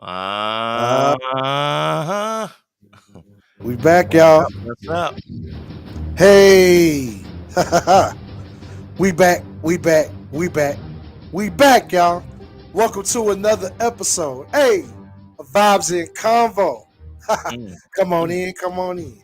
Uh, Uh-huh. we back, y'all. What's up? Hey, we back. We back. We back. We back, y'all. Welcome to another episode. Hey, of Vibes in Convo. Mm, Come on mm, in. Come on in.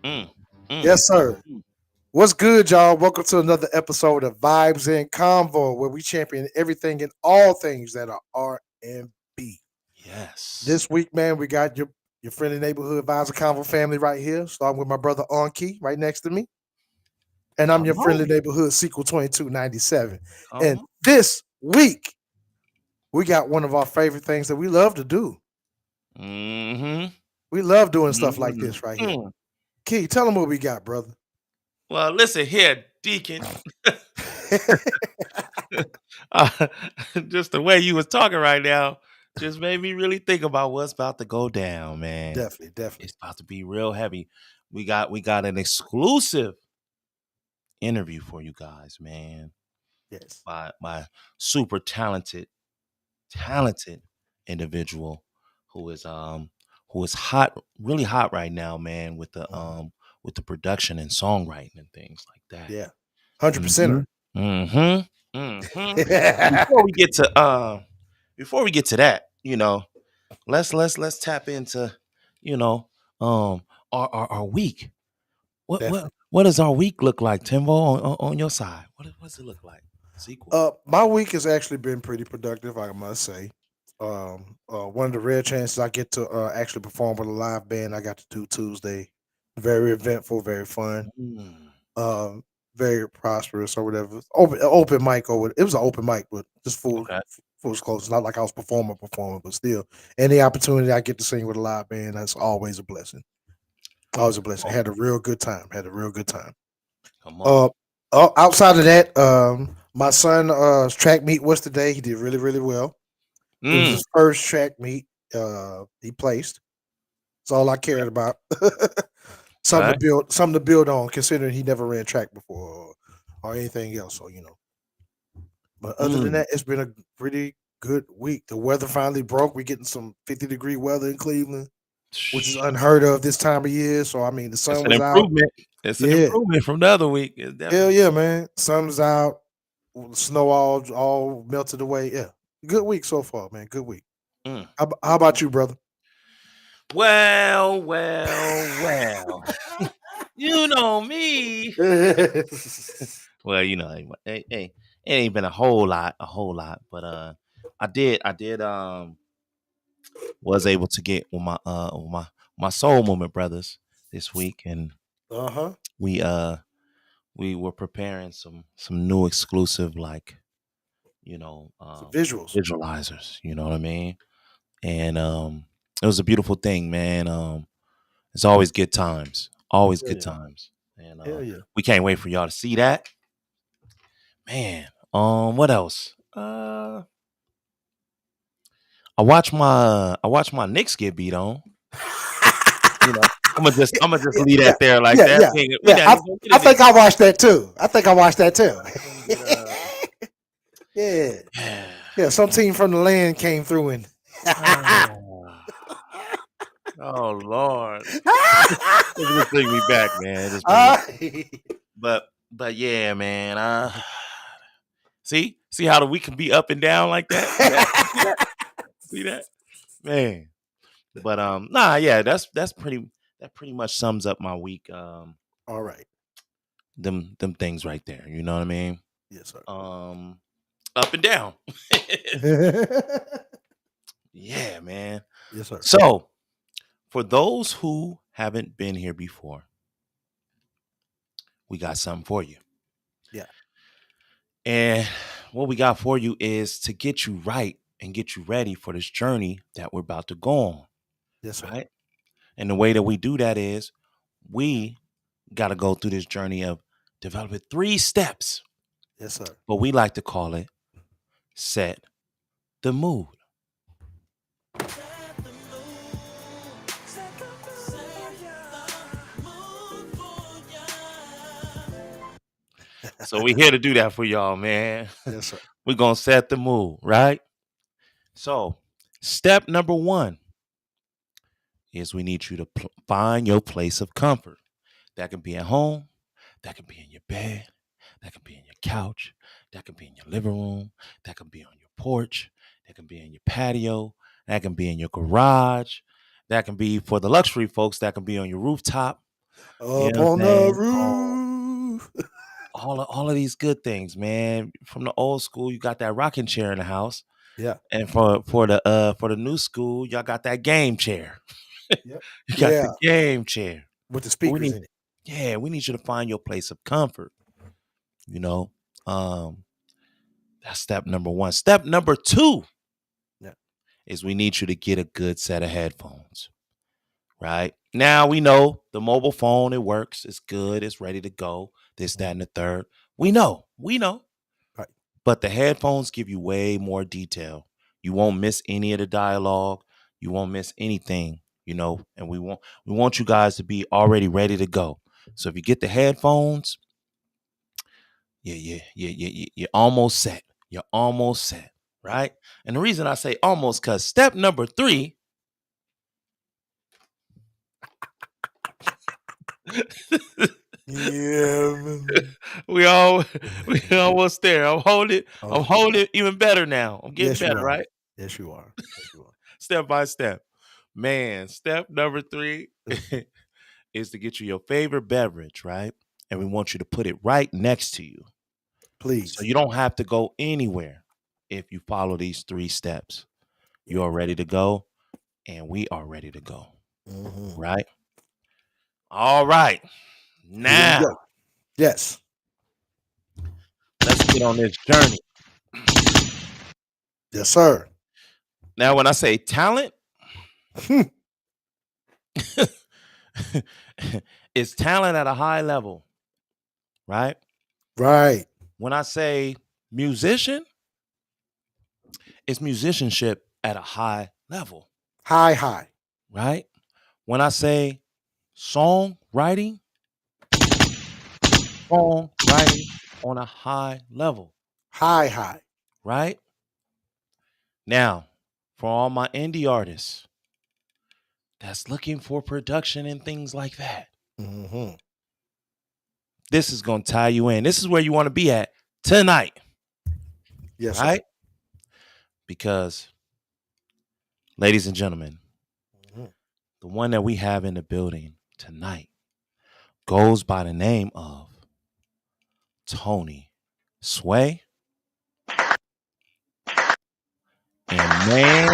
mm, mm, Yes, sir. mm. What's good, y'all? Welcome to another episode of Vibes in Convo, where we champion everything and all things that are R and B. Yes. This week, man, we got your friendly neighborhood Vibes in Convo family right here, starting with my brother Key right next to me. And I'm your Come friendly on. neighborhood sequel 2297. And Come this week, we got one of our favorite things that we love to do. on. Mm-hmm. We love doing stuff like Mm, this right here. mm. Key, tell them what we got, brother. Well, listen here, Deacon. Uh, just the way you was talking right now just made me really think about what's about to go down, man. Definitely, definitely. It's about to be real heavy. We got an exclusive interview for you guys, man. Yes. By super talented individual who is hot, really hot right now, man, with the production and songwriting and things like that. Yeah. 100%er. Mhm. Mhm. Mhm. But before we get to that, let's tap into, you know, um our week. What what Definitely. what does our week look like, Timbo, on your side? What does it look like? Sequel. My week has actually been pretty productive, I must say. One of the rare chances I get to actually perform with a live band, I got to do Tuesday. Very eventful, very fun. Mm. um, very prosperous or whatever. Open mic or it was an open mic, but just Okay. full disclosure. It's not like I was performing, but still, any opportunity I get to sing with a live band, that's always a blessing. Always a blessing. Oh, Had a real good time. Had a real good time. come on. Uh, Outside of that, my son track meet was today. He did really really well. It was Mm. his first track meet. He placed. That's all I cared about. Okay. Something to build on, considering he never ran track before or anything else. So but other than Mm. that, it's been a pretty good week. The weather finally broke. We're getting some 50-degree weather in Cleveland, which is unheard of this time of year. So I mean, the It's sun an was out. improvement. It's an Yeah, improvement from the other week. It's hell definitely. yeah, man. Sun was out. Snow all melted away. Yeah, good week so far, man. Good week. Mm. How about you, brother? Well. You know me. Well, it ain't been a whole lot, but I did was able to get with my soul movement brothers this week, and Uh-huh. we uh we were preparing some new exclusive, like, you know Some um visuals. visualizers, you know what I mean? And it was a beautiful thing, man. It's always good times, always Hell good yeah. times. And Hell yeah. we can't wait for y'all to see that, man. What else? I watched my Knicks get beat on. You know, I'm gonna just Yeah, leave yeah, that there like yeah, that. yeah, We yeah. not even gonna get I into think I watched that too. I think I watched that too. it. Yeah, Yeah. yeah. Some team from the land came through and. Oh Lord, just bring me back, man. Just bring me. Ah, But yeah, man. See how the week can be up and down like that. See that, man. But nah, yeah. That pretty much sums up my week. All right. Them things right there. You know what I mean? Yes, sir. Um, Up and down. Yes, Yeah, man. sir. So, for those who haven't been here before, we got something for you. Yeah. And what we got for you is to get you right and get you ready for this journey that we're about to go on, Yes, sir. right? And the way that we do that is we got to go through this journey of developing 3 steps, Yes, sir. but we like to call it set the mood. So we're here to do that for y'all, man. Yes, sir. We're going to set the mood, right? So Step number one is we need you to find your place of comfort. That can be at home, that can be in your bed, that can be in your couch, that can be in your living room, that can be on your porch, that can be in your patio, that can be in your garage, that can be for the luxury folks, that can be on your rooftop. You Up know what on I'm the saying? roof. All of these good things, man. From the old school, you got that rocking chair in the house. Yeah. And for the new school, y'all got that game chair. Yep. You got Yeah. the game chair. With the But we speakers need in it. yeah, we need you to find your place of comfort. You know, um, that's step number one. Step number two Yeah. is we need you to get a good set of headphones. Right now, we know the mobile phone, it works, it's good, it's ready to go. This, that, Mhm. and the third. We know. Right. But the headphones give you way more detail. You won't miss any of the dialogue. You won't miss anything, and we want you guys to be already ready to go. So if you get the headphones, you're almost set. You're almost set, right? And the reason I say almost, because step number three, Yeah. Man. we all we almost there. I'm Okay. holding it even better now. I'm getting Yes, you better, are. right? Yes, you are. Yes, you are. Step by step. Man, step number three is to get you your favorite beverage, right? And we want you to put it right next to you. So Please. you don't have to go anywhere if you follow these three steps. Yeah. You are ready to go, and we are ready to go, Hmm. right? All right. Here we Now, go. Yes. let's get on this journey. Yes, sir. Now, when I say talent, it's talent at a high level, right? Right. When I say musician, it's musicianship at a high level, High, high. right? When I say songwriting, songwriting on a high level, High, high. right? Now, for all my indie artists that's looking for production and things like that, Hmm. this is going to tie you in. This is where you want to be at tonight, Yes, sir. right? Because, ladies and gentlemen, Mhm. the one that we have in the building tonight goes by the name of Tony Sway. And man,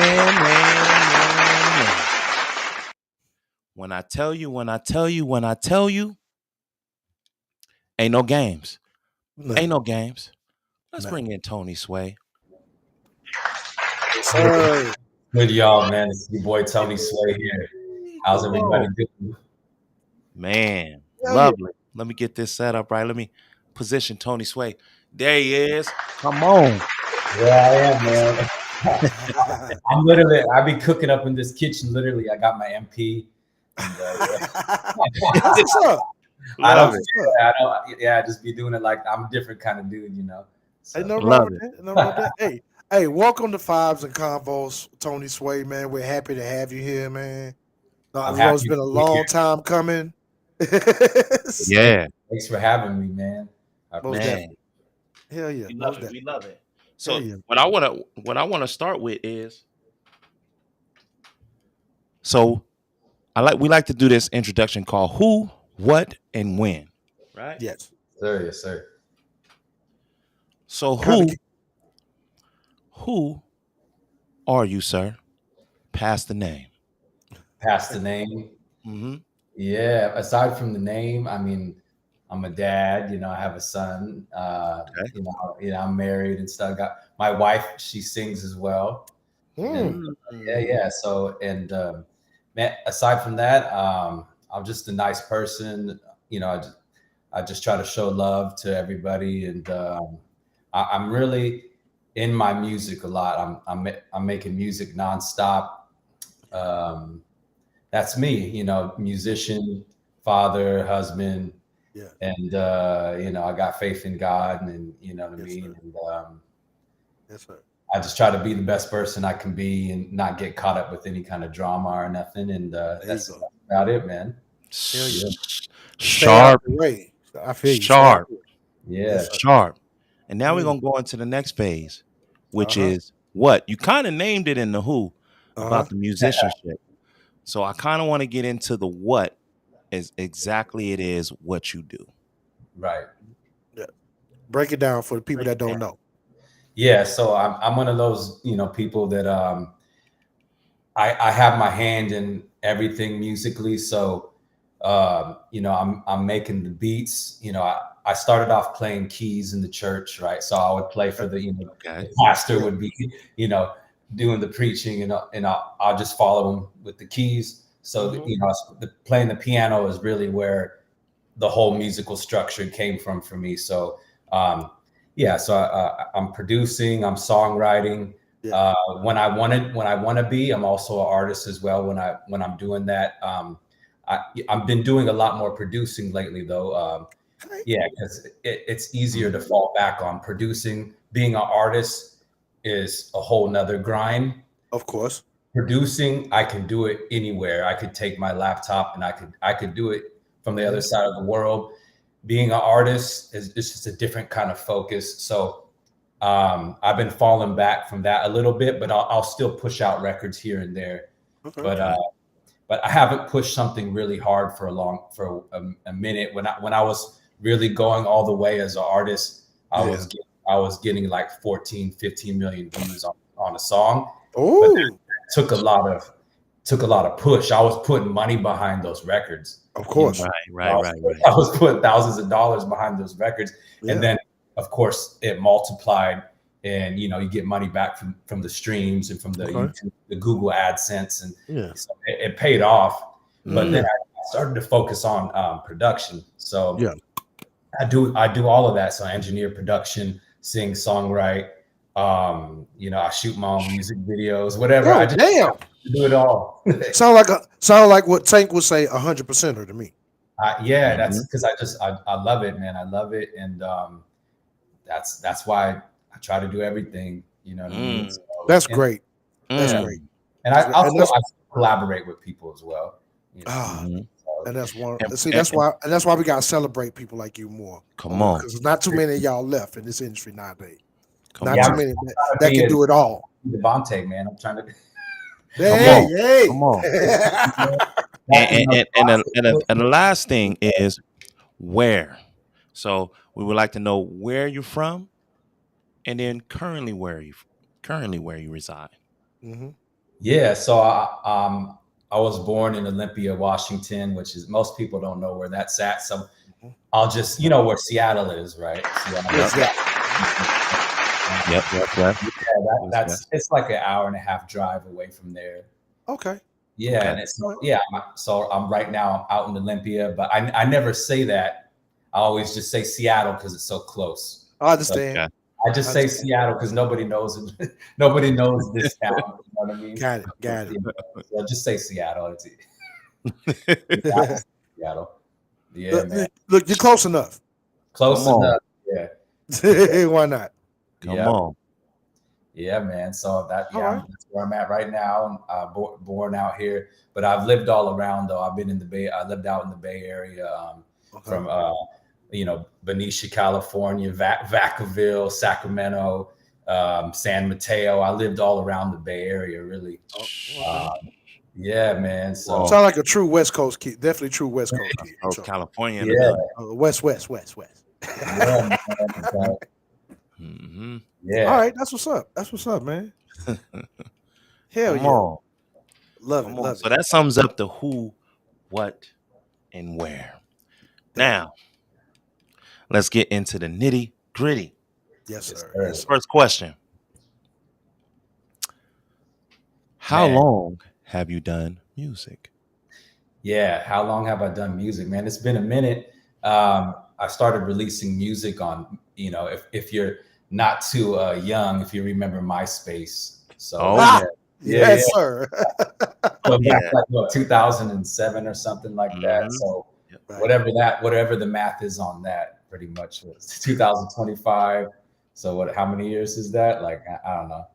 when I tell you, ain't no games. Ain't None. no games. Let's None. bring in Tony Sway. Yes, sir. Good, y'all, man. It's your boy Tony Sway here. Hey, How's come everybody on. doing? Man, Hell yeah. lovely. Let me get this set up right. Let me position Tony Sway. There he is. Come on. Yeah, I am, man. I be cooking up in this kitchen. Literally, I got my MP, and That's what's up. I Love don't, That's it. what's up. I just be doing it like I'm a different kind of dude. Ain't So no wrong Love with it. that. Ain't no wrong with that. Hey, welcome to Vibes and Convos, Tony Sway, man. We're happy to have you here, man. I'm I know it's happy been to a be here. long time coming. Yeah, Thanks for having me, man. I Most appreciate man. it. definitely. Hell yeah. We love Most it. We definitely. love it. Hell So yeah. what I wanna start with is, so we like to do this introduction called Who, What, and When. Right? Yes. Sir, yes, sir. So Kind of. who are you, sir? Pass the name. Pass the name. Mm-hmm. Yeah, aside from the name, I mean, I'm a dad, I have a son, Okay. I'm married and stuff. Got my wife, she sings as well. And Hmm. Mm. yeah. So, and man, aside from that, I'm just a nice person. I just try to show love to everybody. And I'm really in my music a lot. I'm making music nonstop. Um, that's me, musician, father, husband, Yeah. and I got faith in God, and you know what I Yes, mean. sir. And Yes, sir. I just try to be the best person I can be and not get caught up with any kind of drama or nothing. And that's about it, man. Yeah. Stay out Sharp, the way. I feel you. Stay out sharp, the way. Yeah. Yes, sir. sharp. And now we're Mm. gonna go into the next phase, which Uh-huh. is what you kind of named it in the who Uh-huh. about the musicianship. So I kind of want to get into the what is exactly it is what you do. Right. Yeah. Break it down for the people that don't know. Yeah. So I'm one of those, people that I have my hand in everything musically. So I'm making the beats. I started off playing keys in the church, right? So I would play for Okay. the pastor would be, doing the preaching, and I'll just follow him with the keys. So playing the piano is really where the whole musical structure came from for me. So I'm producing, I'm songwriting. Yeah. When I want to be, I'm also an artist as well. When I'm doing that, I've been doing a lot more producing lately, though. Okay. Yeah, because it's easier to fall back on producing. Being an artist is a whole nother grind. Of course. Producing, I can do it anywhere. I could take my laptop and I could do it from the other side of the world. Being an artist is just a different kind of focus. So I've been falling back from that a little bit, but I'll still push out records here and there. Okay. But I haven't pushed something really hard for a minute. When I was really going all the way as an artist, I was getting like 14, 15 million views on a song. Oh, Took a lot of push. I was putting money behind those records. of course. Right. I was putting thousands of dollars behind those records. Yeah. And then of course it multiplied, and you get money back from the streams and from the YouTube, the Google AdSense, and so it paid off. But then I started to focus on production. So I do all of that. So I engineer production, sing, songwrite. I shoot my own music videos, whatever. I just do it all. sound like what Tank would say 100%er to me. That's because I love it, man. I love it, and that's why I try to do everything. You know what I mean? So, that's great. That's great. And I collaborate with people as well. And that's one. That's why we gotta celebrate people like you more. Come on, because there's not too many of y'all left in this industry nowadays. Too many that can do it all. Devontae, man, I'm trying to. Hey, come on. And the last thing is where. So we would like to know where you're from, and then currently where you reside. Mm-hmm. Yeah, so I was born in Olympia, Washington, which is most people don't know where that's at. So I'll just where Seattle is, right? Yep. It's like an hour and a half drive away from there. Okay. Yeah, Okay. and so I'm right now out in Olympia, but I never say that. I always just say Seattle because it's so close. I understand. Okay. I just say Seattle because nobody knows it. Nobody knows this town. You know what I mean? Got it. So just say Seattle. Seattle. Yeah, man. Look, you're close enough. Close enough. Yeah. Why not? Come on. Yeah, man. So that's where I'm at right now. I'm born out here, but I've lived all around though. I've been in the Bay. I lived out in the Bay Area, from Benicia, California, Vacaville, Sacramento, San Mateo. I lived all around the Bay Area, really. Yeah, man. So sound like a true West Coast kid. Definitely true West Coast kid. Oh, California. Yeah. West. Yeah, man. Mm-hmm. Yeah. All right, that's what's up, man. Hell Come on. Love it. So that sums up the who, what, and where. Now, let's get into the nitty gritty. Yes, sir. First question. How long have you done music? Yeah, how long have I done music, man? It's been a minute. I started releasing music on, if you're not too young, if you remember MySpace. So yes, sir. So back like 2007 or something like that. So whatever the math is on that, pretty much was 2025. So how many years is that? Like I don't know.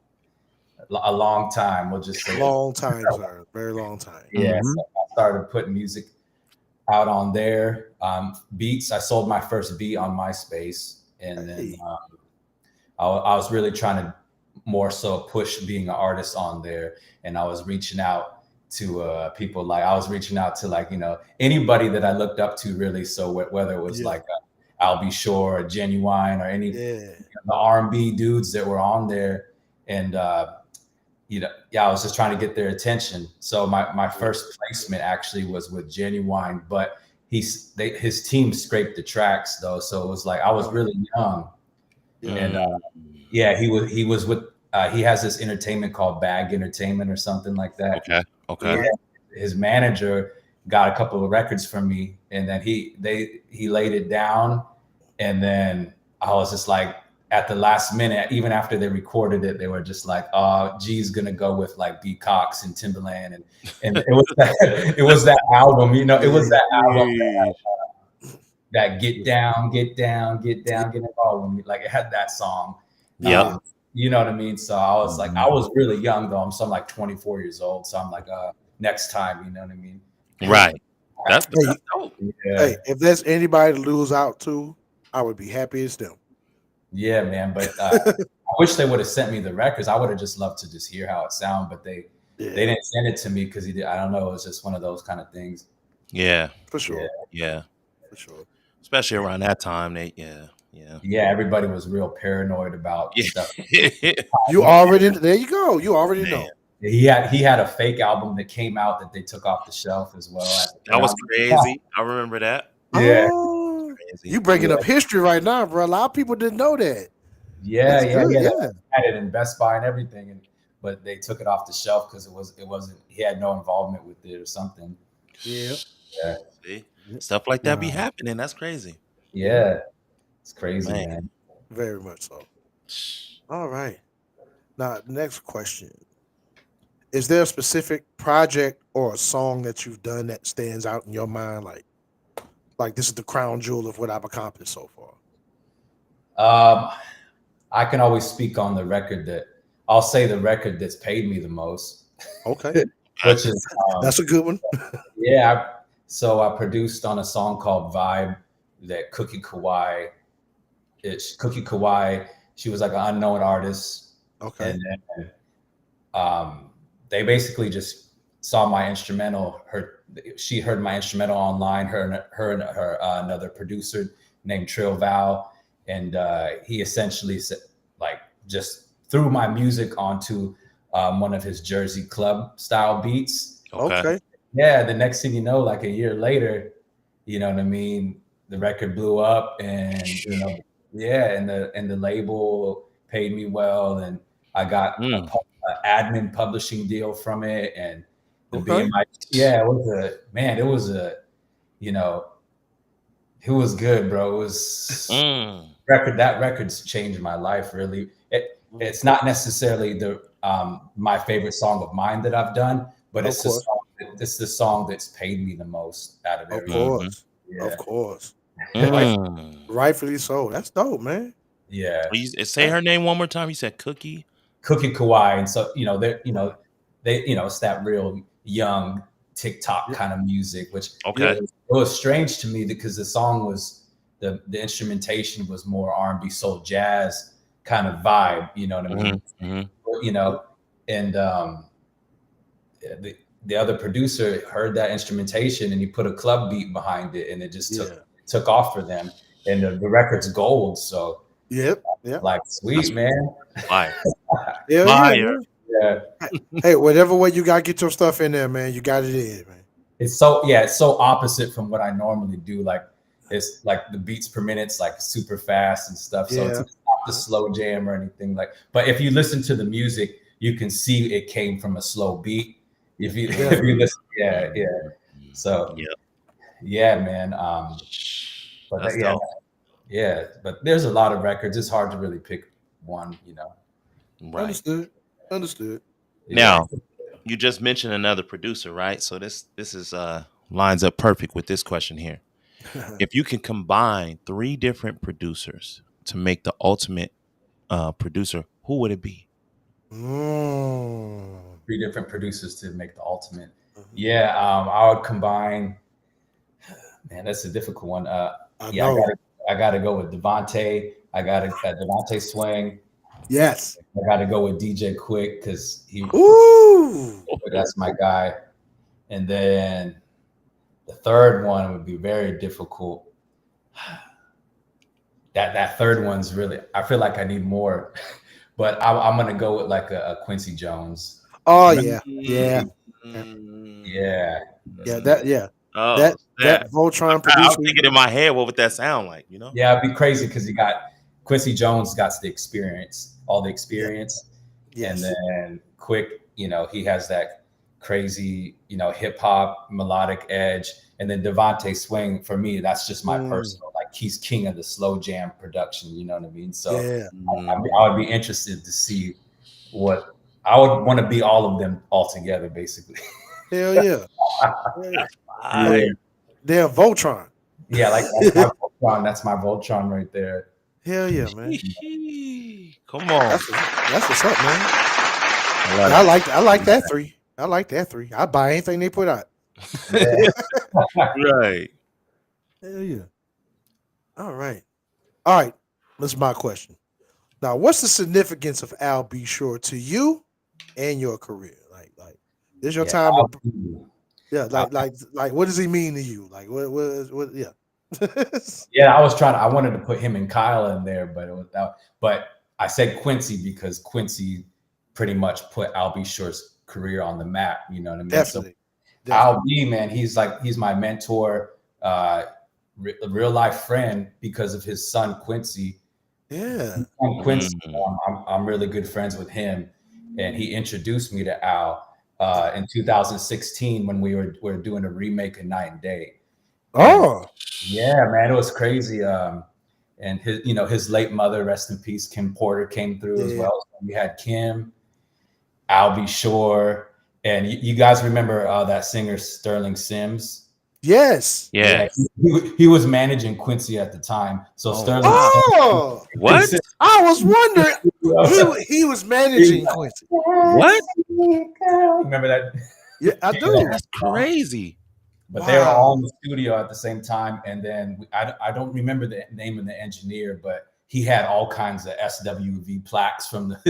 a long time. We'll just say Long time, sir. Very long time. yeah. Mhm. So I started putting music out on there. Beats. I sold my first beat on MySpace, and then Hey, I was really trying to more so push being an artist on there, and I was reaching out to people like I was reaching out to like anybody that I looked up to really. So whether it was yeah, like I'll Be Sure or Genuine or any yeah, the R&B dudes that were on there, and yeah, I was just trying to get their attention. So my yeah. first placement actually was with Genuine, but his team scraped the tracks though, so it was like I was Oh, really young, yeah. and Mm. yeah, he was with he has this entertainment called Bag Entertainment or something like that. Okay. Okay. Yeah, Right. his manager got a couple of records from me, and then he laid it down, and then I was just like at the last minute, even after they recorded it, they were just like, "Oh, G's gonna go with like B Cox and Timberland," and it was it was that album, it was Yeah, that album Yeesh. that yeah, get yeah, down, get involved with me. Like it had that song. Yep. yeah. Um, you know what I mean? So I was like, I Mhm. was really young though. I'm like 24 years old. So I'm like, next time, you know what I mean? Right. That's Hey, dope. Yeah. hey, if there's anybody to lose out to, I would be happy as them. Yeah, man. But I wish they would have sent me the records. I would have just loved to just hear how it sounded, but they Yeah, didn't send it to me because he did. I don't know. It was just one of those kind of things. Yeah. for Yeah. sure, Yeah. for sure. Especially around that time. Yeah. Yeah. Yeah. Everybody was real paranoid about stuff. Yeah. You already there. You go. You already Man, know. He had a fake album that came out that they took off the shelf as well. that And was I'm crazy. I remember that. yeah. Oh, Crazy. you breaking Yeah. up history right now, bro. A lot of people didn't know that. Yeah, That's yeah, good. yeah. Yeah, Had it in Best Buy and everything, but they took it off the shelf because it wasn't he had no involvement with it or something. yeah. Yeah, See? Yeah. Stuff like that be Nah, happening. That's crazy. yeah, yeah. It's crazy, Man. man. very much so. All right. Now, next question: is there a specific project or a song that you've done that stands out in your mind? Like this is the crown jewel of what I've accomplished so far. Um, I can always speak on the record that I'll say the record that's paid me the most, Okay, Okay. which is that's a good one. yeah. So I produced on a song called Vibe that Cookie Kawai. She was like an unknown artist, Okay, and then they basically just saw my instrumental. She heard my instrumental online. Her another producer named Trill Val, and he essentially said, like just threw my music onto one of his Jersey club style beats. Okay. okay, Yeah, the next thing you know, like a year later, you know what I mean, the record blew up, and yeah, and the label paid me well, and I got Mm. a admin publishing deal from it, and the okay. BMI. Yeah, it was a you know it was good, bro. It was Mm. that record's changed my life really. It's not necessarily the my favorite song of mine that I've done, but Of course, it's the song that's paid me the most out of of everything. Mm-hmm. course, of Yeah. course. Right, Mm. rightfully so. That's dope, man. Yeah. Say her name one more time. You said Cookie. Cookie Kawaii. And so, it's that real young TikTok Yeah, kind of music, which Okay. it was strange to me because the song was the instrumentation was more R&B soul jazz kind of vibe, you know what I Mm-hmm. mean? Mm-hmm. You know, and the other producer heard that instrumentation and he put a club beat behind it and it just yeah, took off for them. And the record's gold. So yep, yep. like That's sweet man. fire. Hell yeah, Fire. man. Yeah. Hey, whatever way you gotta get your stuff in there, man, you got it in, man. It's so opposite from what I normally do. Like it's like the beats per minute's like super fast and stuff. So it's Yeah, not the slow jam or anything like. But if you listen to the music, you can see it came from a slow beat. If you if you definitely. listen, yeah, yeah. So Yeah. yeah, man. But That's yeah, dope. yeah. But there's a lot of records. It's hard to really pick one. Right. Understood. Understood. Yeah. Now, you just mentioned another producer, right? So this is lines up perfect with this question here. If you can combine three different producers to make the ultimate producer, who would it be? 3 different producers to make the ultimate. Mhm. Yeah, I would combine. Man, that's a difficult one. I Yeah, know. I gotta go with Devontae. I got to Devontae Swing. Yes. I got to go with DJ Quick because Ooh. that's my guy. And then the third one would be very difficult. That third one's really. I feel like I need more, but I'm gonna go with like a Quincy Jones. Oh Remember? yeah. Yeah. Yeah. Yeah. That. Yeah. Oh, That Voltron I'm producer. thinking in my head, what would that sound like? You know? Yeah, it'd be crazy because you got Quincy Jones got the experience, all the experience, Yes. and then Quick, he has that crazy, hip hop melodic edge, and then Devontae Swing. For me, that's just my personal, like he's king of the slow jam production. You know what I mean? So Yeah. I would be interested to see what I would want to be all of them all together, basically. Hell yeah. Yeah. They're Voltron. Yeah, like that's my Voltron right there. Hell yeah, man. Come on. That's what's up, man. I like that 3. I like that 3. I buy anything they put out. Right. Hell yeah. All right. This is my question. Now, what's the significance of Al B. Shore to you and your career? Like this your time to, like what does he mean to you? Like what yeah. Yeah, I wanted to put him and Kyle in there, but I said Quincy because Quincy pretty much put Al B. Shore's career on the map. You know what I mean? Definitely. So Al B, man, he's my mentor, real life friend because of his son Quincy. Yeah. Quincy, I'm really good friends with him, and he introduced me to Al in 2016 when we were doing a remake of Night and Day. Oh, yeah, man, it was crazy. And his late mother, rest in peace, Kim Porter, came through as well. So we had Kim, Al B. Shore, and you guys remember that singer Sterling Sims? Yes. Yeah. He was managing Quincy at the time. So Sterling. Oh, what? I was wondering. He was managing Quincy. What? Remember that? Yeah, I do. That's crazy. But they were all in the studio at the same time. And then I don't remember the name of the engineer, but he had all kinds of SWV plaques from the,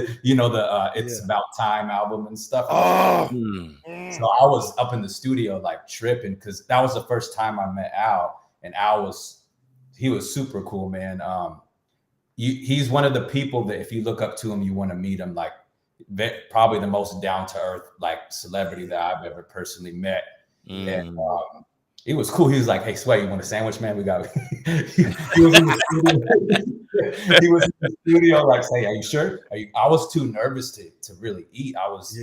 It's About Time album and stuff. Oh. So I was up in the studio like tripping because that was the first time I met Al. And Al was super cool, man. He's one of the people that if you look up to him, you want to meet him. Like probably the most down to earth like celebrity that I've ever personally met. And it was cool. He was like, "Hey, Sway, you want a sandwich, man? We got." he was in the studio, like, "Say, are you sure?" I was too nervous to really eat. I was,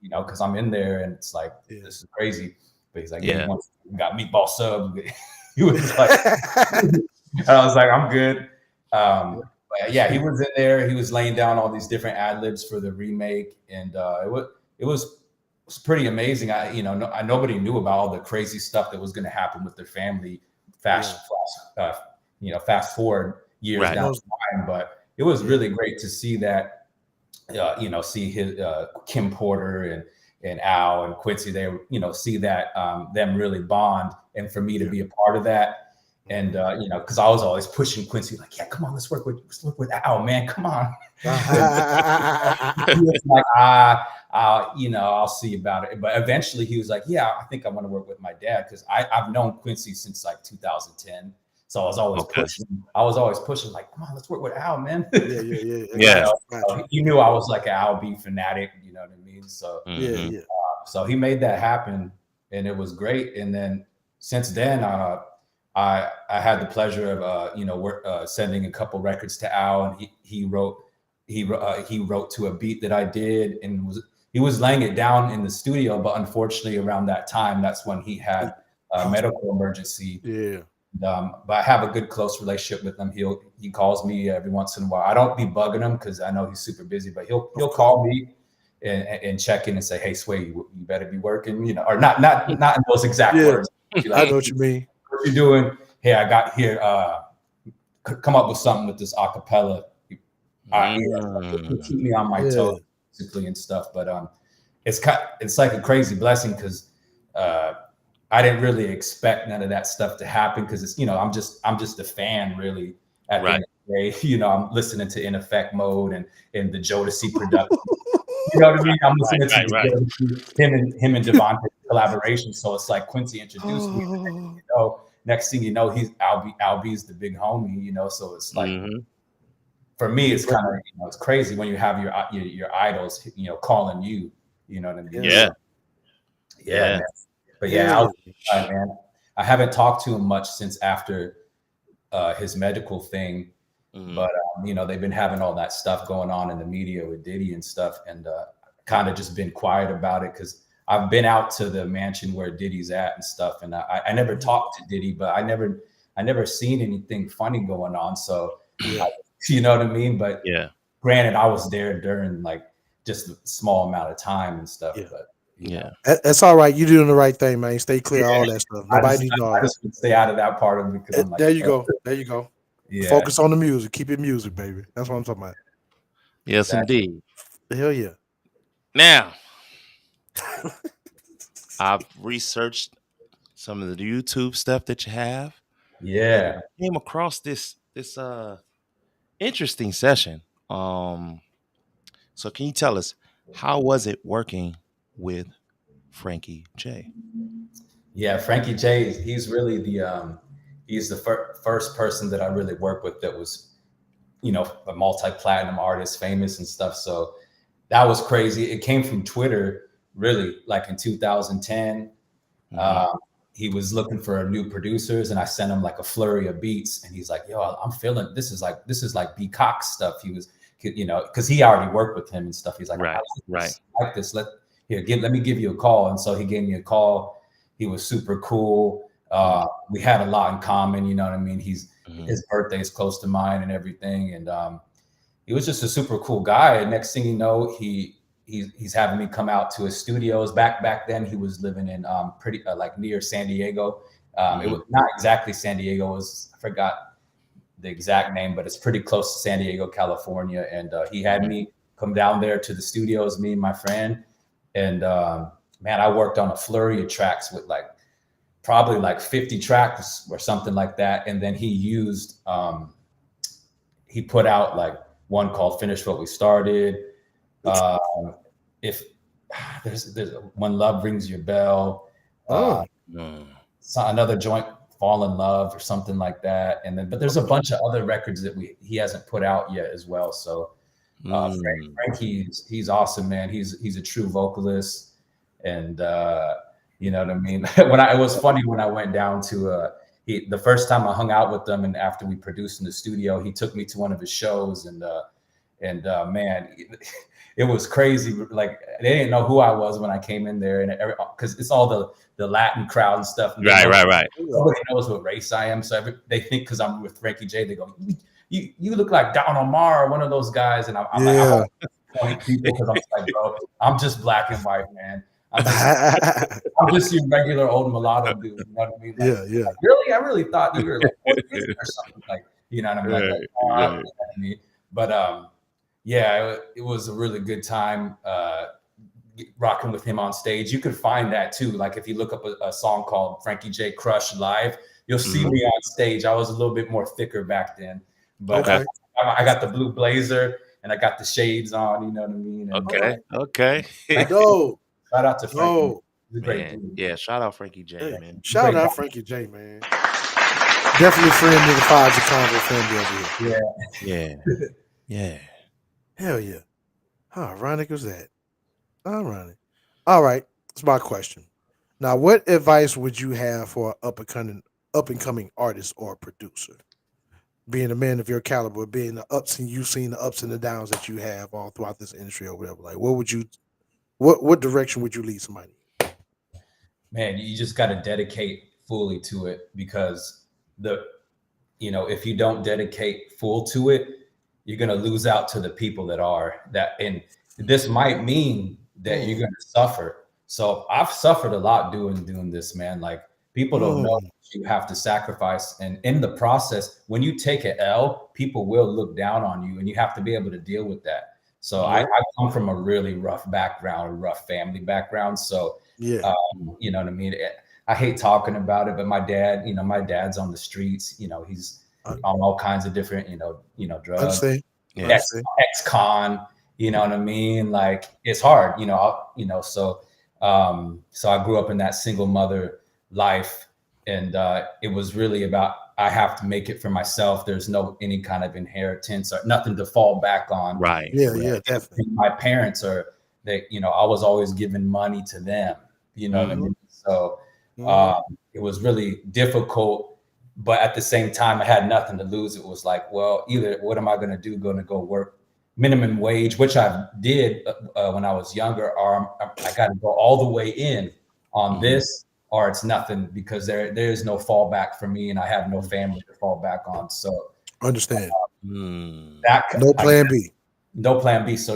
because I'm in there and it's like this is crazy. But he's like, "Yeah, we got meatball sub." He was like, I was like, "I'm good." But yeah, he was in there. He was laying down all these different ad libs for the remake, and it was pretty amazing. Nobody knew about all the crazy stuff that was going to happen with their family. Fast forward years down the line, but it was really great to see that. See his Kim Porter and Al and Quincy. They see that them really bond, and for me to be a part of that. And because I was always pushing Quincy, like, "Yeah, come on, let's work with Al, man, come on." He was like, I'll see about it. But eventually, he was like, "Yeah, I think I want to work with my dad," because I've known Quincy since like 2010. So I was always pushing. I was always pushing, like, "Come on, let's work with Al, man." Yeah. He knew I was like an Al B fanatic. You know what I mean? So so he made that happen, and it was great. And then since then, I had the pleasure of sending a couple records to Al, and he wrote to a beat that I did, and he was laying it down in the studio. But unfortunately, around that time, that's when he had a medical emergency. Yeah. But I have a good close relationship with him. He calls me every once in a while. I don't be bugging him because I know he's super busy, but he'll call me and check in and say, "Hey, Sway, you better be working," or not in those exact words. Like, I know what you mean. What you doing? Hey, I got here. Come up with something with this acapella. Keep me on my toes. musically and stuff. But it's like a crazy blessing because I didn't really expect none of that stuff to happen because it's I'm just a fan really at the end of the day. I'm listening to In Effect Mode and the Jodeci production. You know what I mean? I'm listening to him and Devontae collaboration. So it's like Quincy introduced me. And next thing you know, he's Albie's the big homie. So it's like for me, it's kind of it's crazy when you have your idols calling you. You know what I mean? Yeah. Man. But man, I haven't talked to him much since after his medical thing. But they've been having all that stuff going on in the media with Diddy and stuff, and kind of just been quiet about it because I've been out to the mansion where Diddy's at and stuff, and I never talked to Diddy, but I never seen anything funny going on. So you know what I mean? But granted, I was there during like just a small amount of time and stuff. But that's all right. You're doing the right thing, man. Stay clear of all that stuff. Nobody needs to know. I just stay out of that part of it because I'm like, there you go. Yeah. Focus on the music. Keep it music, baby. That's what I'm talking about. Yes, indeed. Hell yeah. Now, I've researched some of the YouTube stuff that you have. Yeah. I came across this interesting session. So can you tell us how was it working with Frankie J? Yeah, Frankie J, he's really he's the first person that I really worked with that was, a multi-platinum artist, famous and stuff. So that was crazy. It came from Twitter, really, like in 2010. He was looking for new producers, and I sent him like a flurry of beats, and he's like, "Yo, I'm feeling this is like B Cox stuff." He was, because he already worked with him and stuff. He's like, right. I like this. Let me give you a call. And so he gave me a call. He was super cool. We had a lot in common. You know what I mean? His birthday is close to mine and everything. And he was just a super cool guy. And next thing you know, he's having me come out to his studios. Back then, he was living in pretty like near San Diego. It was not exactly San Diego. I forgot the exact name, but it's pretty close to San Diego, California. And he had me come down there to the studios, me and my friend. And man, I worked on a flurry of tracks with probably 50 tracks or something like that. And then he put out like one called Finish What We Started. If there's When Love Rings Your Bell, another joint, Fall in Love or something like that. And then, but there's a bunch of other records that he hasn't put out yet as well. So Frankie, he's awesome, man. He's a true vocalist. And you know what I mean? It was funny when I went down to the first time I hung out with them, and after we produced in the studio, he took me to one of his shows, and man, it was crazy. Like they didn't know who I was when I came in there, and because it's all the Latin crowd and stuff. And right. Nobody knows what race I am, so they think because I'm with Frankie J, they go, "You look like Don Omar, one of those guys," and I'm like, I'm people because I'm like, bro, I'm just black and white, man. I'm just your regular old mulatto dude. You know what I mean? Like, really, I really thought you were like Portuguese or something. Like, you know what I mean? You know what I mean? But yeah, it was a really good time rocking with him on stage. You could find that too. Like if you look up a song called Frankie J Crush Live, you'll see me on stage. I was a little bit more thicker back then, but I got the blue blazer and I got the shades on. You know what I mean? And, okay. Shout out to Frankie. He's a great dude. Yeah, shout out Frankie J, man. Shout out Frankie J, man. Definitely friend of the Vibes Convo family over here. Yeah. Hell yeah. How ironic was that? Ironic. All right. That's my question. Now, what advice would you have for an up and coming artist or producer? Being a man of your caliber, being the ups and you've seen the ups and the downs that you have all throughout this industry or whatever. Like, what direction would you lead somebody? Man, you just got to dedicate fully to it, because if you don't dedicate full to it, you're going to lose out to the people that are that. And this might mean that you're going to suffer. So I've suffered a lot doing this, man. Like people don't know you have to sacrifice. And in the process, when you take an L, people will look down on you, and you have to be able to deal with that. So I come from a really rough background, a rough family background. So, Yeah. you know what I mean? I hate talking about it, but my dad, my dad's on the streets. He's I on all kinds of different, drugs, understand. Yeah. Understand. ex-con, you know what I mean? Like it's hard, so I grew up in that single mother life, and it was really about I have to make it for myself. There's no any kind of inheritance or nothing to fall back on. Right. Yeah, Right. yeah, definitely. My parents I was always giving money to them, you know what I Mhm. mean? So Mhm. it was really difficult, but at the same time, I had nothing to lose. It was like, well, either what am I going to do? Going to go work minimum wage, which I did when I was younger, or I got to go all the way in on Mhm. this, or it's nothing because there is no fallback for me, and I have no family to fall back on. So Understand. Mm. No plan B. no plan B. So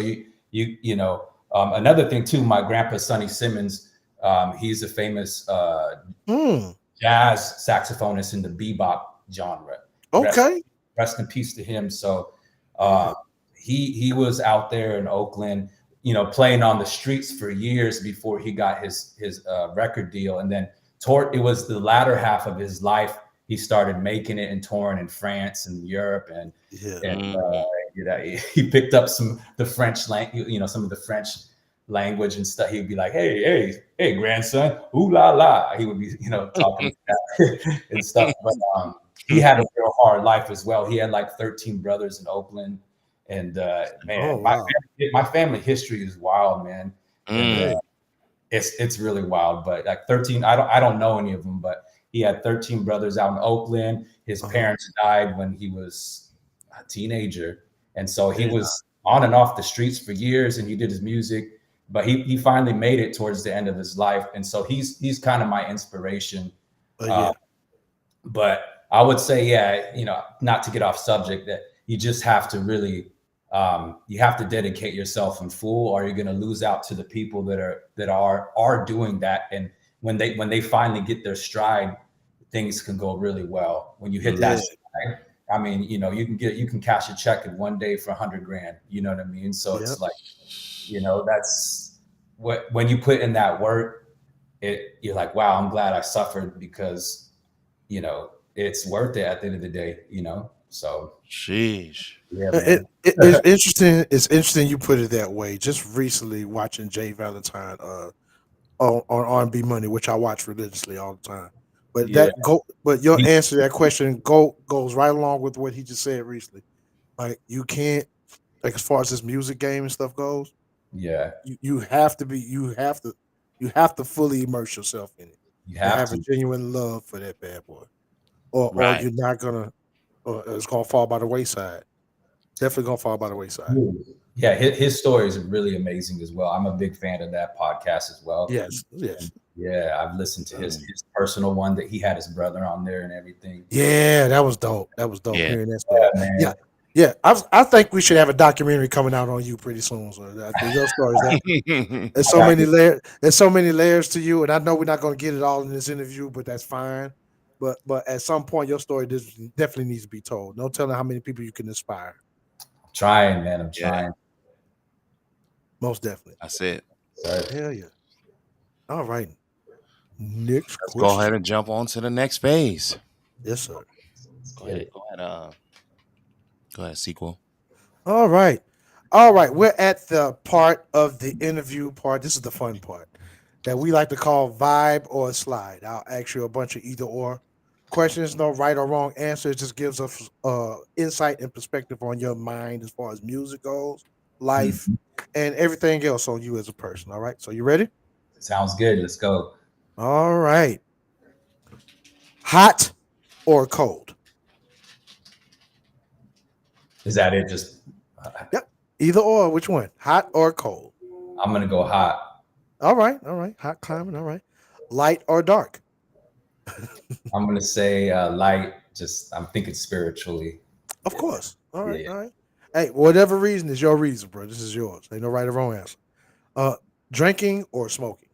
another thing too, my grandpa Sonny Simmons, he's a famous Hmm. jazz saxophonist in the bebop genre. Rest, Okay. rest in peace to him. So Yeah. he was out there in Oakland, playing on the streets for years before he got his record deal, and then it was the latter half of his life. He started making it and touring in France and Europe, and Yeah. and Mhm. he picked up the French language, some of the French language and stuff. He would be like, hey, grandson, ooh la la. He would be, talking and stuff. But he had a real hard life as well. He had like 13 brothers in Oakland, and Oh man, wow. my family history is wild, man, and Mm. it's really wild. But like 13, I don't know any of them, but he had 13 brothers out in Oakland. His Uh-huh. parents died when he was a teenager, and so he Yeah. was on and off the streets for years, and he did his music. But he finally made it towards the end of his life, and so he's kind of my inspiration. Yeah. But I would say, yeah, not to get off subject, that you just have to really, you have to dedicate yourself in full, or you're going to lose out to the people that are doing that. And when they finally get their stride, things can go really well. When you hit Yeah. that stride, I mean, you can cash a check in one day for $100,000. You know what I mean? So Yep. it's like, that's when you put in that work, you're like, wow, I'm glad I suffered because it's worth it at the end of the day, So Sheesh. yeah, It, man. it's interesting. It's interesting you put it that way. Just recently watching Jay Valentine on R&B Money, which I watch religiously all the time. But Yeah. but your He- answer to that question goes right along with what he just said recently. Like you can't, like, as far as this music game and stuff goes, Yeah. you have to you have to fully immerse yourself in it You and have have a to. genuine love for that bad boy, or Right. you're not gonna, or it's gonna fall by the wayside. Definitely gonna fall by the wayside. Yeah, his story is really amazing as well. I'm a big fan of that podcast as well. Yes, yes, Yeah, I've listened to his Mm. personal one that he had his brother on there and everything. yeah. That was dope. That was dope Yeah. hearing that Yeah, story. Yeah, man. yeah. I think we should have a documentary coming out on you pretty soon. So your story is that there's I so got many layers. There's so many layers to you, and I know we're not going to get it all in this interview, but that's fine. But at some point, your story definitely needs to be told. No telling how many people you can inspire. trying, man. I'm Yeah. trying. Most definitely. That's it. So, Hell yeah. All right. Next Let's go ahead question. and jump on to the next phase. Yes, sir. Go ahead. Go ahead, sequel. All right. All right. We're at the part of the interview part. This is the fun part that we like to call vibe or slide. I'll ask you a bunch of either or questions, no right or wrong answer. It just gives us insight and perspective on your mind as far as music goes, life, mhm. and everything else on you as a person. All right. So you ready? Sounds good. Let's go. All right. Hot or cold? Is that it? Just Yep. Either or. Which one? Hot or cold? I'm gonna go hot. All right. All right. Hot climbing. All right. Light or dark? I'm gonna say light. Just I'm thinking spiritually. Of Yeah, course. All right. yeah. All right. Hey, whatever reason is your reason, bro. This is yours. Ain't no right or wrong answer. Uh, Drinking or smoking?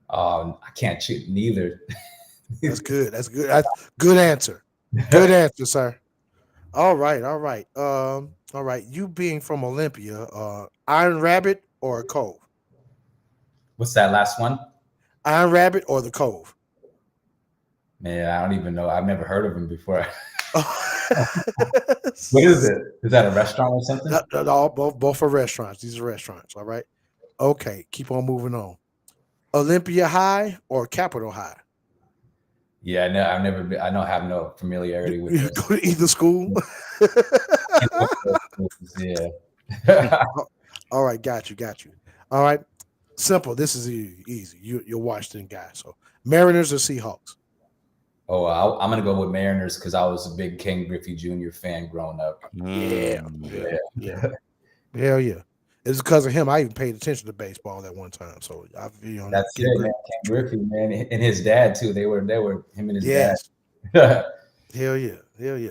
I can't choose neither. That's good. That's good. Good answer. Good answer, sir. All right, all right. All right. You being from Olympia, Iron Rabbit or Cove? What's that last one? Iron Rabbit or the Cove? Man, I don't even know. I've never heard of him before. No, What is it? Is that a restaurant or something? no, both are restaurants. These are restaurants. All right. Okay. Keep on moving on. Olympia High or Capitol High? Yeah, no, I've never been. I don't have no familiarity with You those. go to either school. Yeah. All right. Got you. Got you. All right. Simple. This is easy. You're a Washington guy. So Mariners or Seahawks? Oh, I'm gonna go with Mariners because I was a big Ken Griffey Jr. fan growing up. Yeah. Mm. Yeah. Yeah. Hell yeah. It's because of him. I even paid attention to baseball at one time. So I feel on That's Ken it, man. Griffey. Ken Griffey, man, and his dad too. They were him and his dad. Yes. Hell yeah. Hell yeah.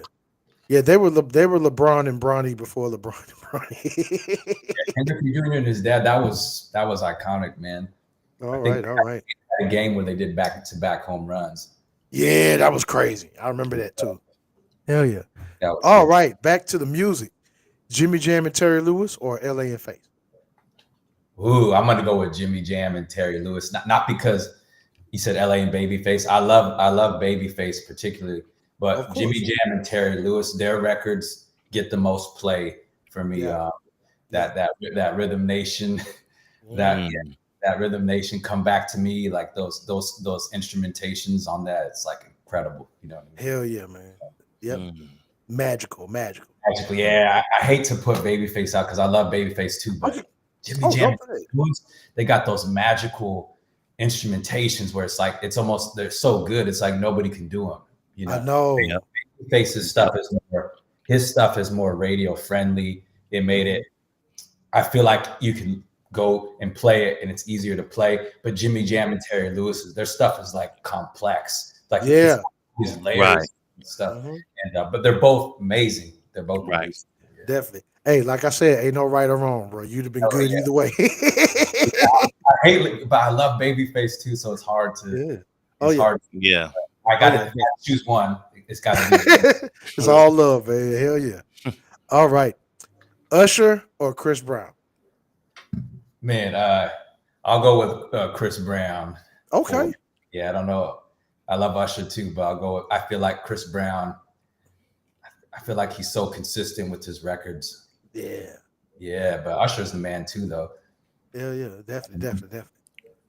Yeah, they were LeBron and Bronny before LeBron and Bronny. Ken Griffey Jr. and his dad. That was iconic, man. I All think right, all right. they had a game where they did back-to-back home runs. Yeah, that was crazy. I remember that too. Hell yeah. That was All good. right, back to the music. Jimmy Jam and Terry Lewis or LA and Faith? Ooh, I'm gonna go with Jimmy Jam and Terry Lewis. Not because you said LA and Babyface. I love Babyface particularly, Of but Jimmy course. Jam and Terry Lewis, their records get the most play for me. Yeah. That Rhythm Nation, that Mm. that Rhythm Nation, Come Back to Me, like those instrumentations on that. It's like incredible. You know what I mean? Hell yeah, man. Yep. Mm. Magical, magical. Actually, yeah, I hate to put Babyface out because I love Babyface too, but Okay. Jimmy Oh, Jam, don't say it. they got those magical instrumentations where it's like it's almost they're so good. It's like nobody can do them. You I know, know. Yeah. Face's stuff is more. His stuff is more radio friendly. It made it. I feel like you can go and play it, and it's easier to play. But Jimmy Jam and Terry Lewis, their stuff is like complex. Like Yeah. it's these layers Right. and stuff. Mhm. And but they're both amazing. They're both Right. amazing. Yeah. Definitely. Hey, like I said, ain't no right or wrong, bro. You'd have been Oh, good yeah. either way. I hate, but I love Babyface too, so it's hard to. Yeah. Oh It's yeah. hard. Yeah. I got yeah. to choose one. It's got to be. It's all love, man. Hell yeah. All right. Usher or Chris Brown? Man, I'll go with Chris Brown. Okay. Yeah, I don't know. I love Usher too, but I'll go. I feel like Chris Brown. I feel like he's so consistent with his records. Yeah. Yeah, but Usher's the man too, though. Hell yeah. Definitely, definitely, definitely.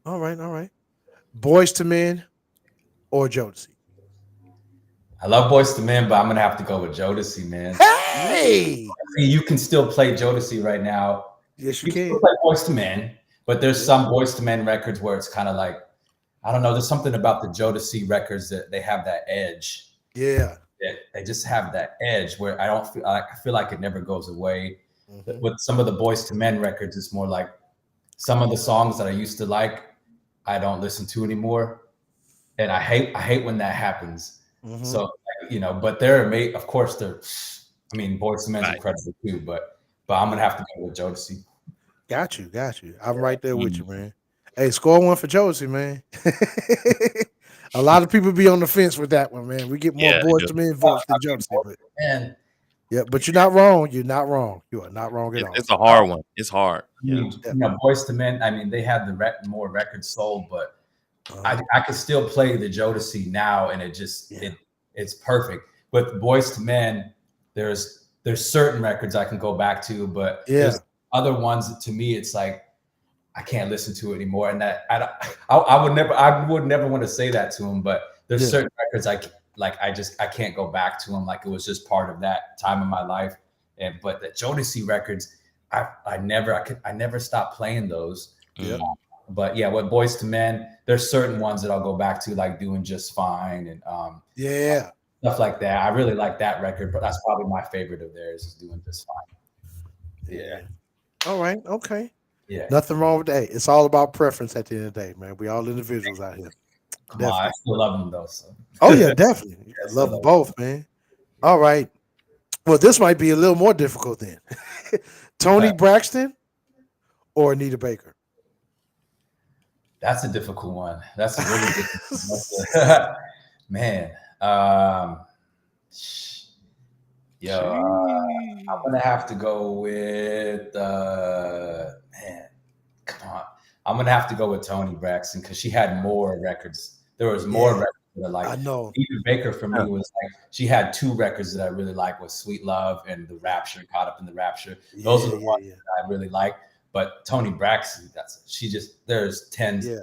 All right, all right. Boys to Men or Jodeci? I love Boyz II Men, but I'm gonna have to go with Jodeci, man. Hey. You can still play Jodeci right now. Yes, you You can can. still play Boyz II Men, but there's some Boyz II Men records where it's kind of like I don't know. There's something about the Jodeci records that they have that edge. Yeah. They just have that edge where I feel like it never goes away. Mhm. With some of the Boyz II Men records, it's more like some of the songs that I used to like, I don't listen to anymore, and I hate when that happens. Mhm. So but they're amazing. Of course, they're. I mean, Boyz II Men's Right. incredible too, but I'm gonna have to go with Jodeci. Got you, got you. I'm right there with you, man. Hey, score one for Josie, man. A lot of people be on the fence with that one, man. We get more Yeah, they Boys do. to Men votes than Josie, but And yeah, but you're not wrong. You're not wrong. You are not wrong at all. It's a hard one. It's hard. I mean, Boyz II Men. I mean, they had more records sold, but I could still play the Jodeci now, and it just it's perfect. But Boyz II Men, there's certain records I can go back to, but there's other ones that, to me, it's like I can't listen to it anymore. And that I would never want to say that to him, but there's certain records I can't go back to them. Like it was just part of that time in my life. But the Jodeci records, I never stopped playing those. Yeah. But yeah, with Boyz II Men, there's certain ones that I'll go back to, like Doing Just Fine and stuff like that. I really like that record, but that's probably my favorite of theirs is Doing Just Fine. Yeah. All right. Okay. Yeah. Nothing wrong with that. It's all about preference at the end of the day, man. We all individuals out here. Come on, I still love them though. So. Oh yeah, definitely. I love them both, man. All right. Well, this might be a little more difficult then. Tony Braxton or Anita Baker? That's a difficult one. That's a really difficult one. Man. Yo, I'm gonna have to go with man. Come on, I'm gonna have to go with Tony Braxton because she had more records. There was more Yeah, records that I like. I know. Even Baker for Yeah. me was like she had two records that I really like was Sweet Love and The Rapture, Caught Up in the Rapture. Those are Yeah, the yeah, ones yeah, that I really like. But Tony Braxton, there's 10, yeah.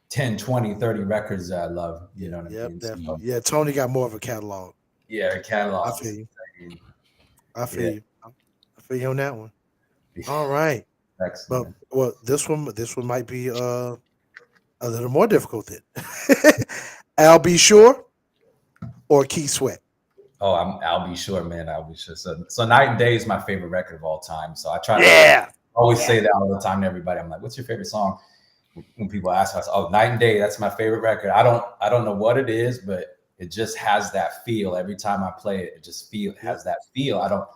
10, 20, 30 records that I love. You know what I Yep, mean? So definitely. Yeah, Tony got more of a catalog. yeah, her I catalog feel is you. insane. I Yeah, feel you. I feel you on that one. All right. But excellent. well, this one might be a little more difficult then. Al B. Sure or Keith Sweat? Oh, I'll be sure, man. I'll be sure. So Night and Day is my favorite record of all time. So I try to Yeah. always say that all the time to everybody. I'm like, "What's your favorite song?" When people ask us, "Oh, Night and Day, that's my favorite record." I don't know what it is, but it just has that feel. Every time I play it, it just Yep. has that feel.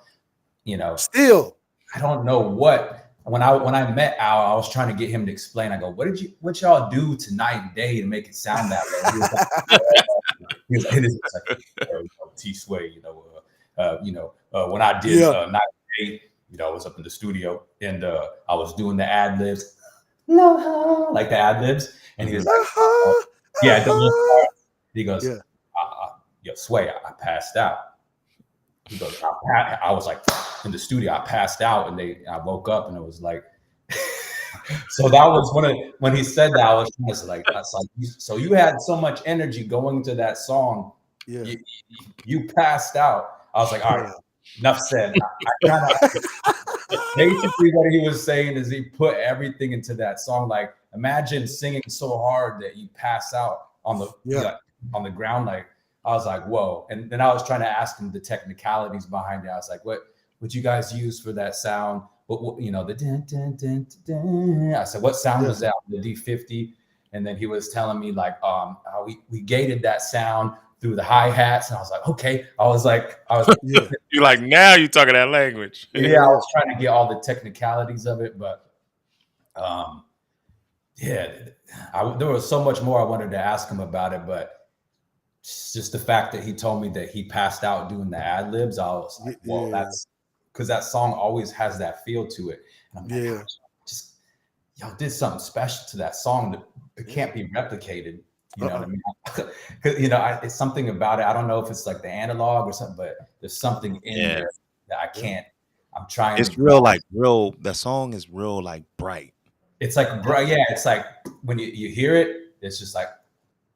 You know, Still. I don't know what. When I met Al, I was trying to get him to explain. I go, "What y'all do to Night and Day to make it sound that way?" He was like, it is like T Sway, when I did Yeah. 98, I was up in the studio and I was doing the ad libs, no, like the ad libs, and he was like, Uh-huh. yeah, the little Uh-huh. part. He goes, Yeah. yo, Sway, I passed out. He goes, I was like in the studio, I passed out, and I woke up, and it was like. So that was when he said that I was like, so you had so much energy going to that song, Yeah. you passed out. I was like, all right, Yeah. enough said. I kind of basically what he was saying is he put everything into that song. Like imagine singing so hard that you pass out on Yeah. on the ground. Like I was like, whoa. And then I was trying to ask him the technicalities behind it. I was like, what would you guys use for that sound? What the dun, dun, dun, dun, dun. I said, what sound Yeah. was that? The D50. And then he was telling me like, how we gated that sound through the hi-hats. And I was like, okay. Yeah. You're like, now you're talking that language. Yeah, I was trying to get all the technicalities of it, but yeah, there was so much more I wanted to ask him about it, but just the fact that he told me that he passed out doing the ad libs, I was like, well, Yeah. that's because that song always has that feel to it. And I'm like, Yeah. just y'all did something special to that song that it can't be replicated. You know what I mean? 'Cause, it's something about it. I don't know if it's like the analog or something, but there's something in Yeah. there that I can't. I'm trying It's to real, grasp. the song is real, like bright. It's like, bro, yeah, it's like when you hear it, it's just like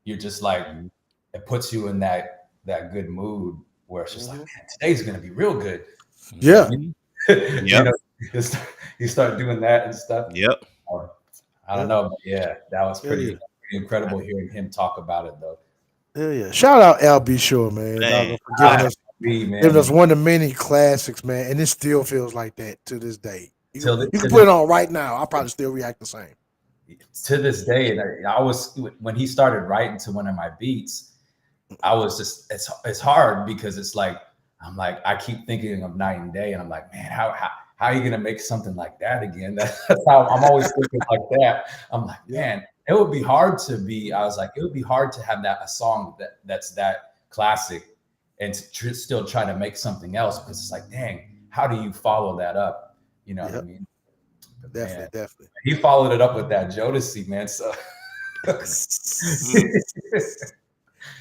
you're just like it puts you in that good mood where it's just like, man, today's gonna be real good. Yeah. Yep. You start doing that and stuff. Yep. I don't know, but yeah, that was Yeah, pretty yeah. incredible hearing him talk about it though. Yeah, yeah. Shout out Al B. Sure, man. Man, Dog, for giving Man, us one of the many classics, man. And it still feels like that to this day. You to can put it on right now. I'll probably still react the same. this day, and I was when he started writing to one of my beats, I was just it's hard because it's like I'm like I keep thinking of Night and Day, and I'm like, man, how are you gonna make something like that again? That's how I'm always thinking like that. I'm like, man, it would be hard to be. I was like, it would be hard to have a song that's that classic and still try to make something else because it's like, dang, how do you follow that up? You know what I mean? But Definitely, man, definitely. he followed it up with that Jodeci, man. So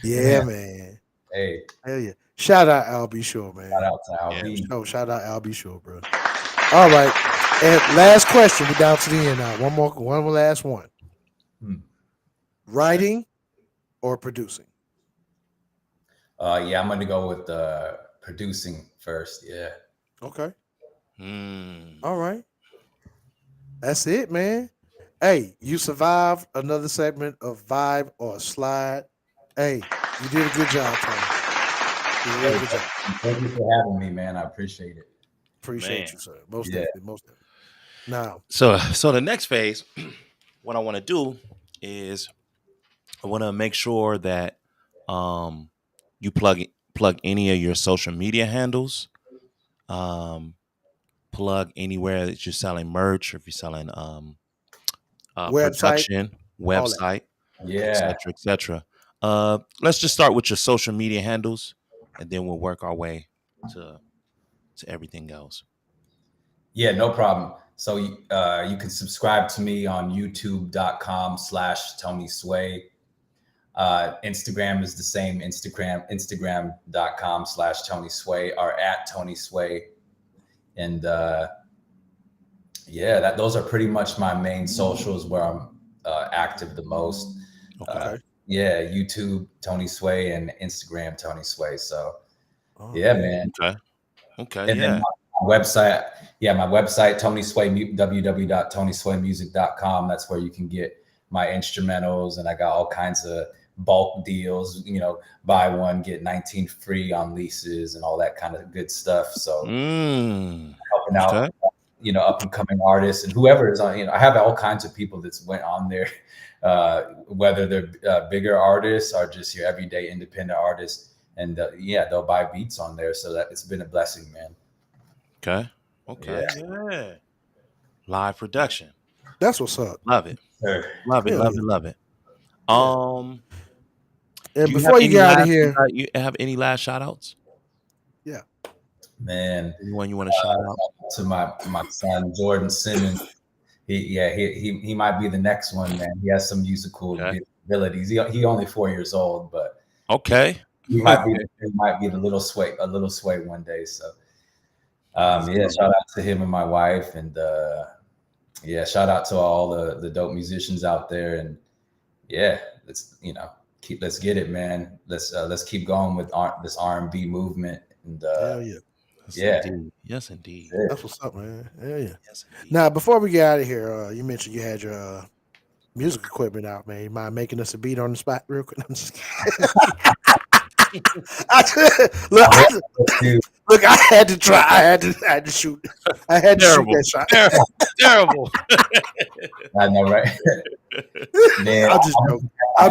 Yeah, man. Hey, Hell yeah. Shout out Al B. Sure, man. shout out to Al B. Oh, shout out Al B. Sure, bro. All right. And last question. We're down to the end now. One more last one. Writing or producing? Yeah, I'm gonna go with producing first. Yeah. Okay. All right. That's it, man. Hey, you survived another segment of Vibe or Slide. Hey, you did a good job, Tony. You did a really good job. Thank you for having me, man. I appreciate it. Appreciate you, sir. Most definitely. Most definitely. Now, So the next phase, what I want to do is I want to make sure that you plug any of your social media handles, plug anywhere that you're selling merch, or if you're selling website, production, all that. website, Yeah. etc. Let's just start with your social media handles, and then we'll work our way to everything else. Yeah, no problem. So you can subscribe to me on youtube.com/Tony Sway. Instagram is the same, instagram.com/Tony Sway or at Tony Sway. And those are pretty much my main socials where I'm active the most. Okay. YouTube Tony Sway and Instagram Tony Sway. So Oh, man. Okay. And then my website, Tony Sway, www.tonyswaymusic.com. That's where you can get my instrumentals, and I got all kinds of bulk deals, buy one, get 19 free on leases and all that kind of good stuff. So helping out, up and coming artists and whoever is on, I have all kinds of people that's went on there, whether they're bigger artists or just your everyday independent artists. And they'll buy beats on there. So that it's been a blessing, man. Okay. Yeah. Live production. That's what's up. Love it. Sure. Love it. And before you get out of here, you have any last shout outs? Yeah. Man. Anyone you want to shout out? To my son, Jordan Simmons. He might be the next one, man. He has some musical abilities. He only 4 years old, but okay. He might be the little sway one day. So shout out to him and my wife, and shout out to all the dope musicians out there. And let's get it, man. Let's keep going with this R&B movement. And yes indeed. That's what's up, man. Yeah. Yes, now before we get out of here, you mentioned you had your music equipment out, man. You mind making us a beat on the spot real quick? I'm just look, I had to try. I had to shoot. I had to shoot that shot. Terrible. I know, right? Man, I'm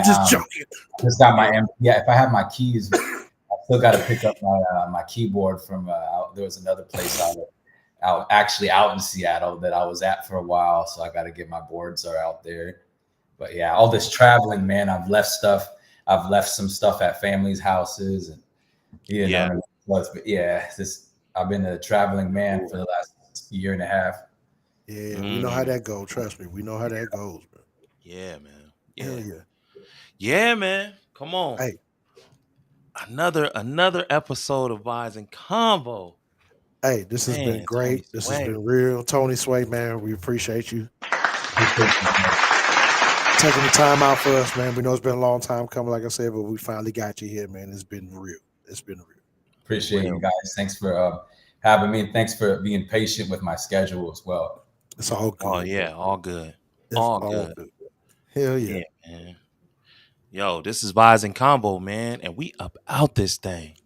just joking. Just got my if I have my keys, I still got to pick up my keyboard from. There was another place out in Seattle that I was at for a while, so I got to get my boards are out there. But yeah, all this traveling, man. I've left some stuff at families' houses, and I've been a traveling man for the last year and a half. Yeah, we know how that goes. Trust me, we know how that goes, bro. Yeah, man. Yeah, man. Come on. Hey, another episode of Vibes Convo. Hey, this has been great. This has been real. Tony Sway, man, we appreciate you. Taking the time out for us, man. We know it's been a long time coming, like I said, but we finally got you here, man. It's been real. Appreciate you guys. Thanks for having me. Thanks for being patient with my schedule as well. It's all good. Oh yeah, all good. All good. Hell yeah, man. Yo, this is Vibes Convo, man, and we up out this thing.